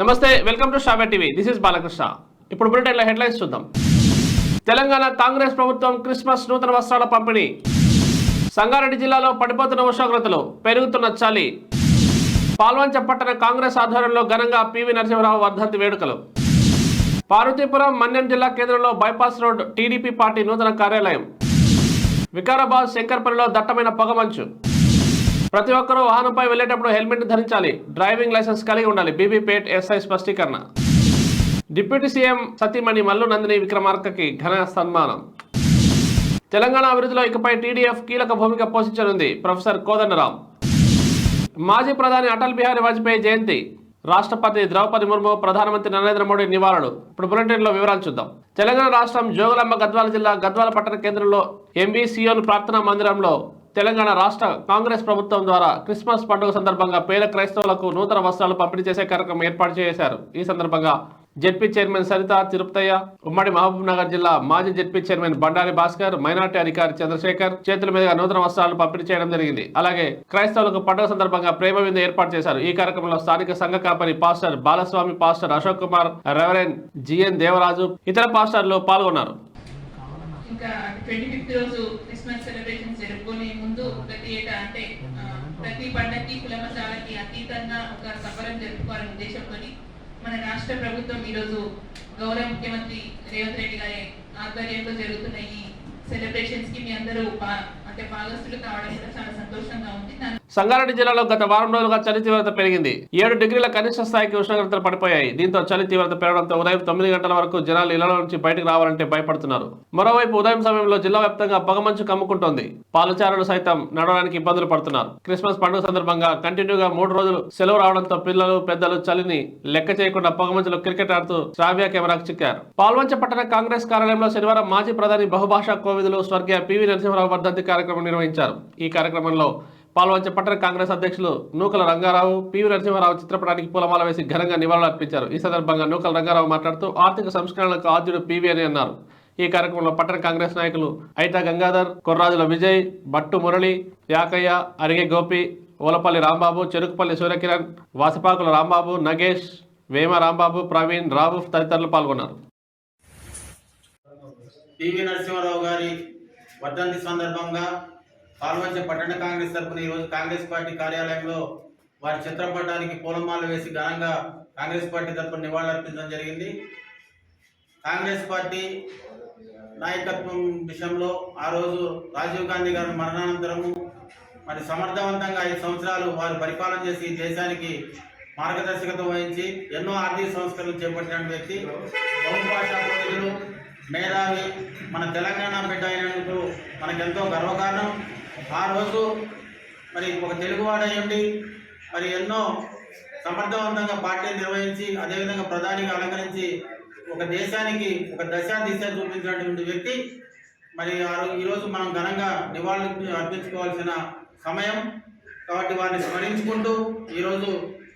నమస్తే, welcome to Shabe TV. This is Balakrishna. ఇప్పుడు బులెటిన్ల హెడ్లైన్స్ చూద్దాం. తెలంగాణ కాంగ్రెస్ ప్రభుత్వం క్రిస్మస్ నూతన వస్త్రాల పంపిణీ. సంగారెడ్డి జిల్లాలో పడిపోతున్న ఉష్ణోగ్రతలు, పెరుగుతున్న చలి. పాల్వంచ పట్టణ కాంగ్రెస్ ఆధ్వర్యంలో ఘనంగా పివి నరసింహరావు వర్ధంతి వేడుకలు. పార్వతీపురం మన్యం జిల్లా కేంద్రంలో బైపాస్ రోడ్ టీడీపీ పార్టీ నూతన కార్యాలయం. వికారాబాద్ శంకర్పల్లిలో దట్టమైన పొగమంచు. ప్రతి ఒక్కరూ వాహనంపై వెళ్లేటప్పుడు హెల్మెట్ ధరించాలి, డ్రైవింగ్ లైసెన్స్ కలిగి ఉండాలి. బీబీపేట్ ఎస్ఐ స్పష్టీకరణ. డిప్యూటీ సీఎం సతీమణి మల్లు నందిని విక్రమార్కకి ఘన సన్మానం. తెలంగాణ అభివృద్ధిలో ఇకపై టీడీఎఫ్ కీలక భూమిక పోషించనుంది ప్రొఫెసర్ కోదండరాం. మాజీ ప్రధాని అటల్ బిహారీ వాజ్పేయి జయంతి. రాష్ట్రపతి ద్రౌపది ముర్ము, ప్రధానమంత్రి నరేంద్ర మోడీ నివాళులు. ఇప్పుడు బులెటిన్లో వివరాలు చూద్దాం. తెలంగాణ రాష్ట్రం జోగులాంబ గద్వాల జిల్లా గద్వాల పట్టణ కేంద్రంలో ఎంబీసీఓన్ ప్రార్థనా మందిరంలో తెలంగాణ రాష్ట్ర కాంగ్రెస్ ప్రభుత్వం ద్వారా క్రిస్మస్ పండుగ సందర్భంగా పేద క్రైస్తవులకు నూతన వస్త్రాలు పంపిణీ చేసే కార్యక్రమం ఏర్పాటు చేశారు. ఈ సందర్భంగా జెడ్పీ చైర్మన్ సరిత తిరుపతయ్య, ఉమ్మడి మహబూబ్ నగర్ జిల్లా మాజీ ZP chairman Bandari Bhaskar, minority అధికారి చంద్రశేఖర్ చేతుల మీదుగా నూతన వస్త్రాలు పంపిణీ చేయడం జరిగింది. అలాగే క్రైస్తవులకు పండుగ సందర్భంగా ప్రేమ విందు ఏర్పాటు చేశారు. ఈ కార్యక్రమంలో స్థానిక సంఘ కాపరి pastor Balaswamy, pastor Ashok Kumar, reverend GN Devaraju, ఇతర పాస్టర్లు పాల్గొన్నారు. ఇంకా 25th రోజు క్రిస్మస్ సెలబ్రేషన్స్ జరుపుకునే ముందు ప్రతి ఏటా అంటే ప్రతి పండగకి కులమతాలకి అతీతంగా ఒక సంబరం జరుపుకోవాలనే ఉద్దేశంతో మన రాష్ట్ర ప్రభుత్వం ఈరోజు గౌరవ ముఖ్యమంత్రి రేవంత్ రెడ్డి గారి ఆధ్వర్యంలో జరుగుతున్న ఈ సెలబ్రేషన్స్ కి మీ అందరూ అంటే భాగస్తులు కావడం కూడా చాలా సంతోషంగా ఉంది. సంగారెడ్డి జిల్లాలో గత వారం రోజులుగా చలి తీవ్రత పెరిగింది. 7 డిగ్రీల కనిష్ట స్థాయికి ఉష్ణోగ్రతలు పడిపోయాయి. దీంతో చలి తీవ్రత పెరగడంతో ఉదయం 9 గంటల వరకు జనాలు ఇళ్ల నుంచి బయటకు రావాలంటే భయపడుతున్నారు. మరోవైపు ఉదయం సమయంలో జిల్లా వ్యాప్తంగా పొగమంచు కమ్ముకుంటోంది. పాలచారులు సైతం నడవడానికి ఇబ్బందులు పడుతున్నారు. క్రిస్మస్ పండుగ సందర్భంగా కంటిన్యూగా 3 రోజులు సెలవు రావడంతో పిల్లలు, పెద్దలు చలిని లెక్క చేయకుండా పొగమంచులో క్రికెట్ ఆడుతూ శ్రావ్య కెమెరాకు చిక్కారు. పాల్వంచ పట్టణ కాంగ్రెస్ కార్యాలయంలో శనివారం మాజీ ప్రధాని బహుభాషా కోవిదులు స్వర్గీయ పివి నరసింహరావు వర్ధంతి కార్యక్రమం నిర్వహించారు. ఈ కార్యక్రమంలో పాల్వంచ పట్టణ కాంగ్రెస్ అధ్యక్షులు నూకల రంగారావు పివి నరసింహరావు చిత్రపటానికి పూలమాల వేసి ఘనంగా నివాళులు అర్పించారు. ఈ సందర్భంగా నూకల రంగారావు మాట్లాడుతూ ఆర్థిక సంస్కరణలకు ఆద్యుడు పివి అని అన్నారు. ఈ కార్యక్రమంలో పట్టణ కాంగ్రెస్ నాయకులు ఐటా గంగాధర్, కొర్రాజుల విజయ్, బట్టు మురళి, యాకయ్య, అరిగే గోపి, ఓలపల్లి రాంబాబు, చెరుకుపల్లి సూర్యకిరణ్, వాసిపాకుల రాంబాబు, నగేష్, వేమ రాంబాబు, ప్రవీణ్, రావు తదితరులు పాల్గొన్నారు. పివి నరసింహారావు గారి వర్ధంతి సందర్భంగా పాల్వంచ పట్టణ కాంగ్రెస్ తరఫున ఈరోజు కాంగ్రెస్ పార్టీ కార్యాలయంలో వారి చిత్రపటానికి పూలమాల వేసి ఘనంగా కాంగ్రెస్ పార్టీ తరఫున నివాళులర్పించడం జరిగింది. కాంగ్రెస్ పార్టీ నాయకత్వం విషయంలో ఆ రోజు రాజీవ్ గాంధీ గారి మరణానంతరము మరి సమర్థవంతంగా 5 సంవత్సరాలు వారు పరిపాలన చేసి దేశానికి మార్గదర్శకత్వం వహించి ఎన్నో ఆర్థిక సంస్కరణలు చేపట్టిన వ్యక్తి, బహుభాషా కోవిదులు, మేధావి, మన తెలంగాణ బిడ్డ అయినందుకు మనకెంతో గర్వకారణం. ఆ రోజు మరి ఒక తెలుగువాడయ్యండి మరి ఎన్నో సమర్థవంతంగా పార్టీని నిర్వహించి అదేవిధంగా ప్రధానిగా అలంకరించి ఒక దేశానికి ఒక దశ దిశ చూపించినటువంటి వ్యక్తి. మరి ఈరోజు మనం ఘనంగా నివాళులు అర్పించుకోవాల్సిన సమయం కాబట్టి వారిని స్మరించుకుంటూ ఈరోజు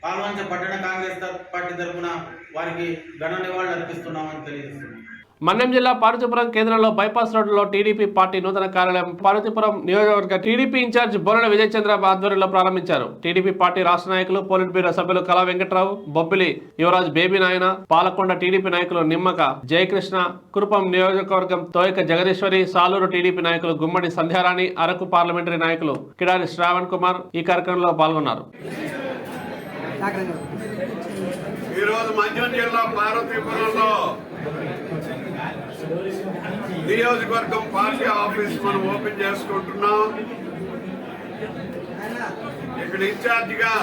పాల్వంచ పట్టణ కాంగ్రెస్ పార్టీ తరఫున వారికి ఘన నివాళులు అర్పిస్తున్నామని తెలియజేస్తున్నాం. మన్యం జిల్లా పార్వతీపురం కేంద్రంలో బైపాస్ రోడ్డులో టీడీపీ పార్టీ నూతన కార్యాలయం పార్వతీపురం నియోజకవర్గ టీడీపీ ఇన్ఛార్జ్ బోరణ విజయ్ చంద్ర ఆధ్వర్యంలో ప్రారంభించారు. టీడీపీ పార్టీ రాష్ట్ర నాయకులు, పోలిట్ బ్యూరో సభ్యులు కళా వెంకట్రావు, బొబ్బిలి యువరాజ్, బేబీ నాయన, పాలకొండ టీడీపీ నాయకులు నిమ్మక జయకృష్ణ, కురుపం నియోజకవర్గం తోయక జగదీశ్వరి, సాలూరు టీడీపీ నాయకులు గుమ్మడి సంధ్యారాణి, అరకు పార్లమెంటరీ నాయకులు కిడారి శ్రావణ్ కుమార్ ఈ కార్యక్రమంలో పాల్గొన్నారు. ఈరోజు మన్యం జిల్లా పార్వతీపురంలో నియోజకవర్గం పార్టీ ఆఫీస్ మనం ఓపెన్ చేసుకుంటున్నాం. ఇక్కడ ఇన్ఛార్జిగా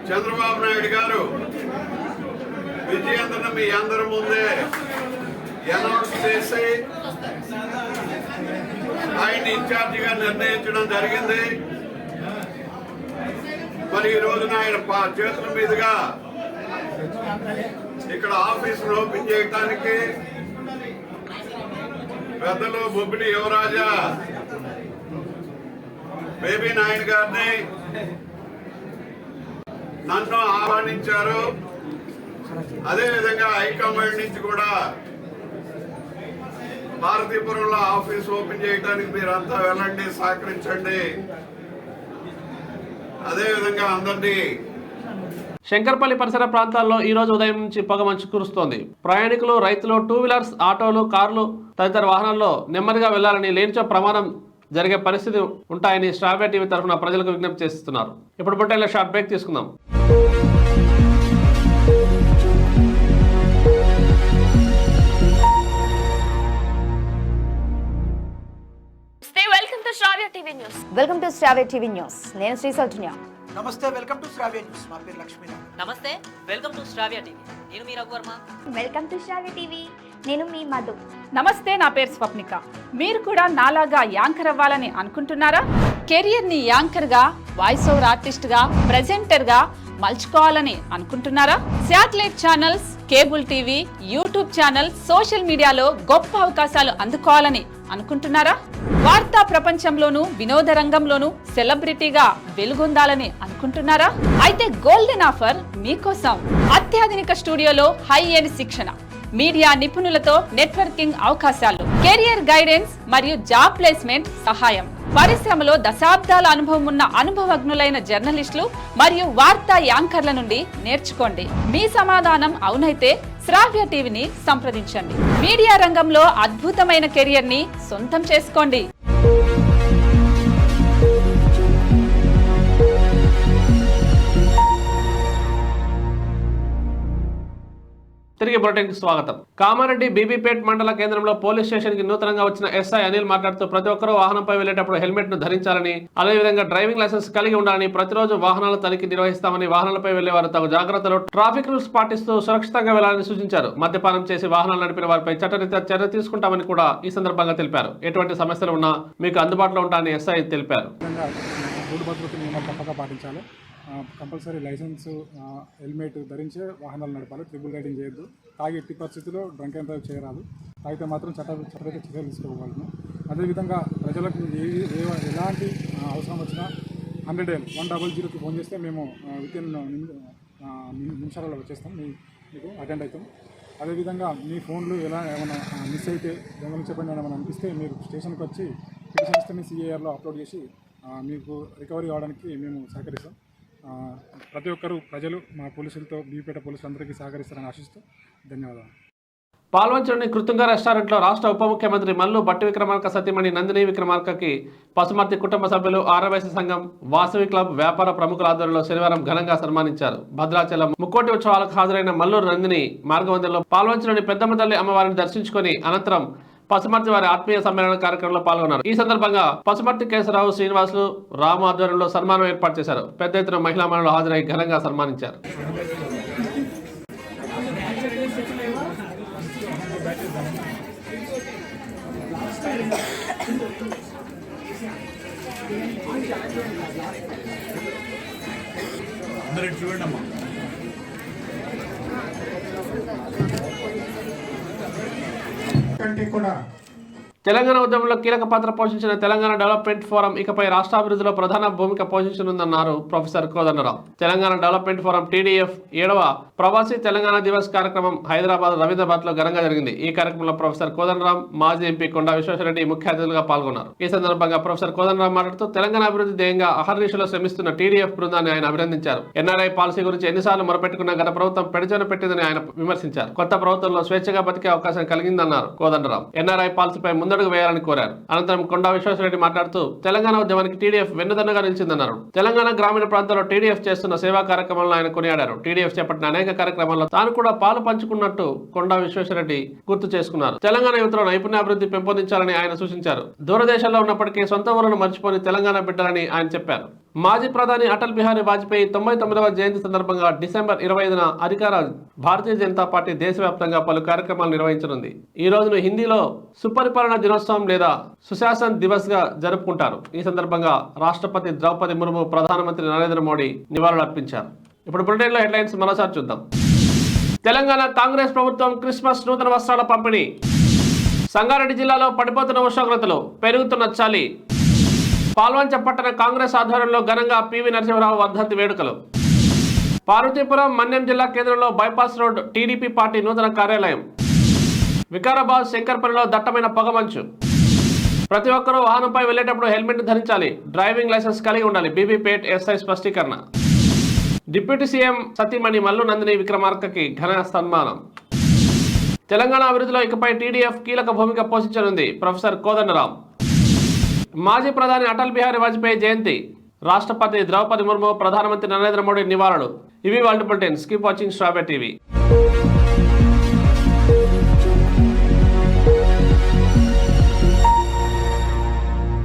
చంద్రబాబు నాయుడు గారు విజయేంద్రను మీ అందరి ముందే అనౌన్స్ చేసి ఆయన ఇన్ఛార్జిగా నిర్ణయించడం జరిగింది. మరి ఈ రోజున ఆయన చేతుల మీదుగా ఇక్కడ ఆఫీసును ఓపెన్ చేయడానికి పెద్దలు బొబ్బిలి యువరాజా, బేబీ నాయన్ గారిని నన్ను ఆహ్వానించారు. అదేవిధంగా హైకమాండ్ నుంచి కూడా పార్వతీపురంలో ఆఫీస్ ఓపెన్ చేయడానికి మీరంతా వెళ్ళండి, సహకరించండి. అదేవిధంగా అందరినీ శంకర్పల్లి పరిసర ప్రాంతాల్లో ఈ రోజు ఉదయం నుంచి పొగమంచు కురుస్తోంది. ప్రయాణికులు, రైతులు, టూ వీలర్స్, ఆటోలు, కార్లు తదితర వాహనాల్లో నెమ్మదిగా వెళ్లాలని, లేనిచో ప్రమాదం జరిగే పరిస్థితి ఉంటాయని శ్రావ్య టీవీ తరఫున ప్రజలకు విజ్ఞప్తి చేస్తున్నారు. ఇప్పుడు బుట్టెల్లో షార్ట్ బ్రేక్ తీసుకుందాం. Welcome to Sravya TV news. నేను శ్రీ సౌజన్య. నమస్తే, వెల్కమ్ టు శ్రావ్య న్యూస్. నా పేరు లక్ష్మీ. నమస్తే, వెల్కమ్ టు శ్రావ్య టీవీ. నేను మీ Raghuvarma. Welcome to Sravya TV. నేను మీ మధు. నమస్తే, నా పేరు స్వప్నిక. మీరు కూడా నాలాగా యాంకర్ అవ్వాలని అనుకుంటున్నారా? కెరియర్ ని యాంకర్ గా, వాయిస్ ఓవర్ ఆర్టిస్ట్ గా, ప్రెజెంటర్ గా మలుచుకోవాలని అనుకుంటున్నారా? Satellite channels, cable TV, YouTube channel, social మీడియాలో గొప్ప అవకాశాలు అందుకోవాలని అనుకుంటున్నారా? వార్తా ప్రపంచంలోనూ, వినోద రంగంలోనూ సెలబ్రిటీగా వెలుగొందాలని అనుకుంటున్నారా? అయితే గోల్డెన్ ఆఫర్ మీకోసం. అత్యాధునిక స్టూడియోలో హై ఎండ్ శిక్షణ, మీడియా నిపుణులతో నెట్వర్కింగ్ అవకాశాలు, కెరియర్ గైడెన్స్ మరియు జాబ్ ప్లేస్మెంట్ సహాయం. పరిశ్రమలో దశాబ్దాల అనుభవం ఉన్న అనుభవజ్ఞులైన జర్నలిస్టులు మరియు వార్తా యాంకర్ల నుండి నేర్చుకోండి. మీ సమాధానం అవునైతే శ్రావ్య టీవీని సంప్రదించండి. మీడియా రంగంలో అద్భుతమైన కెరియర్ ని సొంతం చేసుకోండి. తిరిగి బులెటిన్ కి స్వాగతం. కామారెడ్డి బీబీపేట్ మండల కేంద్రంలో పోలీస్ స్టేషన్ కి నూతనంగా వచ్చిన ఎస్ఐ అనిల్ మాట్లాడుతూ ప్రతి ఒక్కరూ వాహనంపై వెళ్లేటప్పుడు హెల్మెట్ ను ధరించాలని, అదేవిధంగా డ్రైవింగ్ లైసెన్స్ కలిగి ఉండాలని, ప్రతిరోజు వాహనాల తనిఖీ నిర్వహిస్తామని, వాహనాలపై వెళ్లే వారు తగు జాగ్రత్తలు, ట్రాఫిక్ రూల్స్ పాటిస్తూ సురక్షితంగా వెళ్లాలని సూచించారు. మద్యపానం చేసి వాహనాలు నడిపిన వారిపై చట్టరీత్యా చర్య తీసుకుంటామని కూడా ఈ సందర్భంగా తెలిపారు. ఎటువంటి సమస్యలు ఉన్నా మీకు అందుబాటులో ఉంటాయని ఎస్ఐ తెలిపారు. రోడ్డు భద్రత నియమాలు తప్పక పాటించాలి. కంపల్సరీ లైసెన్స్, హెల్మెట్ ధరించే వాహనాలు నడపాలి. ట్రిపుల్ రైడింగ్ చేయొద్దు. తాగి ఎట్టి పరిస్థితుల్లో డ్రంక్ అండ్ డ్రైవ్ చేయరాదు. తాగితే మాత్రం చట్టరీత్యా చర్యలు తీసుకోగలను. అదేవిధంగా ప్రజలకు ఎలాంటి అవసరం వచ్చినా 100కి ఫోన్ చేస్తే మేము వితిన్ నిమిషాలలో వచ్చేస్తాం, మీకు అటెండ్ అవుతాం. అదేవిధంగా మీ ఫోన్లు ఏమైనా మిస్ అయితే, గమనించబడిన ఏమైనా అనిపిస్తే మీరు స్టేషన్కి వచ్చి పిటిషన్ ఇస్తే మీ సిఏఆర్లో అప్లోడ్ చేసి మీకు రికవరీ కావడానికి మేము సహకరిస్తాం. ప్రతి ఒక్కరూ ప్రజలు మా పోలీసులతో, బీపేట పోలీసులందరికీ సహకరిస్తారని ఆశిస్తూ ధన్యవాదాలు. పాల్వంచలోని కృతుంగ రెస్టారెంట్లో రాష్ట్ర ఉప ముఖ్యమంత్రి మల్లు భట్టి విక్రమార్క సతీమణి నందిని విక్రమార్కకి పసుమర్తి కుటుంబ సభ్యులు, ఆర్యవైశ్య సంఘం, వాసవి క్లబ్ వ్యాపార ప్రముఖుల ఆధ్వర్యంలో శనివారం ఘనంగా సన్మానించారు. భద్రాచలం ముక్కోటి ఉత్సవాలకు హాజరైన మల్లూరు నందిని మార్గవంతంలో పాల్వంచలోని పెద్దమ్మ తల్లి అమ్మవారిని దర్శించుకుని అనంతరం పసుమర్తి వారి ఆత్మీయ సమ్మేళన కార్యక్రమంలో పాల్గొన్నారు. ఈ సందర్భంగా పసుమర్తి కేశరావు, శ్రీనివాసులు, రాము ఆధ్వర్యంలో సన్మానం ఏర్పాటు చేశారు. పెద్ద ఎత్తున మహిళా మహిళలు హాజరై ఘనంగా సన్మానించారు. తెలంగాణ ఉద్యమంలో కీలక పాత్ర పోషించిన తెలంగాణ డెవలప్మెంట్ ఫోరం ఇకపై రాష్ట్రాభివృద్ధిలో ప్రధాన భూమిక పోషించనుందన్నారు professor Kodandaram. Telangana development forum TDF 7వ ప్రవాసీ తెలంగాణ దివస్ కార్యక్రమం హైదరాబాద్ రవీంద్రబాద్ లో ఘనంగా జరిగింది. ఈ కార్యక్రమంలో ప్రొఫెసర్ కోదండరాం, మాజీ ఎంపీ కొండా విశ్వేశ్వరరెడ్డి ముఖ్య అతిథులుగా పాల్గొన్నారు. ఈ సందర్భంగా ప్రొఫెసర్ కోదండరాం మాట్లాడుతూ తెలంగాణ అభివృద్ధి ధ్యేయంగా అహర్నిశలో శ్రమిస్తున్న TDF బృందాన్ని ఆయన అభినందించారు. NRI పాలసీ గురించి ఎన్నిసార్లు మొరపెట్టుకున్న గత ప్రభుత్వం పెడిచెన పెట్టిందని ఆయన విమర్శించారు. కొత్త ప్రభుత్వంలో స్వేచ్ఛగా బతికే అవకాశం కలిగిందన్నారు కోదండరాం. NRI పాలసీపై ముందడుగు వేయాలని కోరారు. అనంతరం కొండా విశ్వేశ్వరరెడ్డి మాట్లాడుతూ తెలంగాణ ఉద్యమానికి TDF వెన్నుదన్నుగా నిలిచిందన్నారు. తెలంగాణ గ్రామీణ ప్రాంతాల్లో TDF చేస్తున్న సేవా కార్యక్రమాలను ఆయన కొనియాడారు. TDF చేపట్టిన అనేక కార్యక్రమాల్లో తాను కూడా పాలు పంచుకున్నట్టు కొండా విశ్వేశ్వరరెడ్డి గుర్తు చేసుకున్నారు. తెలంగాణ యువతలో నైపుణ్యాభివృద్ధి పెంపొందించాలని ఆయన సూచించారు. దూరదేశాల్లో ఉన్నప్పటికీ సొంత ఊరును మర్చిపోని తెలంగాణ బిడ్డలని ఆయన చెప్పారు. మాజీ ప్రధాని అటల్ బిహారీ వాజ్పేయి 99వ జయంతి సందర్భంగా డిసెంబర్ 25న అధికార భారతీయ జనతా పార్టీ దేశవ్యాప్తంగా పలు కార్యక్రమాలు నిర్వహించనుంది. ఈ రోజును హిందీలో సుపరిపాలన దినోత్సవం లేదా సుశాసన్ దివస్ గా జరుపుకుంటారు. ఈ సందర్భంగా రాష్ట్రపతి ద్రౌపది ముర్ము, ప్రధానమంత్రి నరేంద్ర మోడీ నివాళులర్పించారు. ఇప్పుడు బులెటిన్లో హెడ్లైన్స్ మరోసారి చూద్దాం. తెలంగాణ కాంగ్రెస్ ప్రభుత్వం క్రిస్మస్ నూతన వస్త్రాల పంపిణీ. సంగారెడ్డి జిల్లాలో పడిపోతున్న ఉష్ణోగ్రతలు, పెరుగుతున్న చలి. పాల్వంచ పట్టణ కాంగ్రెస్ ఆధ్వర్యంలో ఘనంగా పివి నరసింహరావు వర్ధంతి వేడుకలు. పార్వతీపురం మన్యం జిల్లా కేంద్రంలో బైపాస్ రోడ్ టీడీపీ పార్టీ నూతన కార్యాలయం. వికారాబాద్ శంకర్పల్లిలో దట్టమైన పొగమంచు. ప్రతి ఒక్కరూ వాహనంపై వెళ్లేటప్పుడు హెల్మెట్ ధరించాలి, డ్రైవింగ్ లైసెన్స్ కలిగి ఉండాలి. బీబీపేట్ ఎస్ఐ స్పష్టీకరణ. డిప్యూటీ సీఎం సతీమణి మల్లు నందిని విక్రమార్కకి ఘన సన్మానం. తెలంగాణ అభివృద్ధిలో ఇకపై టీడీఎఫ్ కీలక భూమిక పోషించనుంది ప్రొఫెసర్ కోదండరాం. మాజీ ప్రధాని అటల్ బిహారీ వాజ్పేయి జయంతి, రాష్ట్రపతి ద్రౌపది ముర్ము, ప్రధానమంత్రి నరేంద్ర మోడీ నివాళులు. ఇవి వాళ్ళ బులెటిన్స్. కీప్ వాచింగ్ శ్రావ్య టీవీ.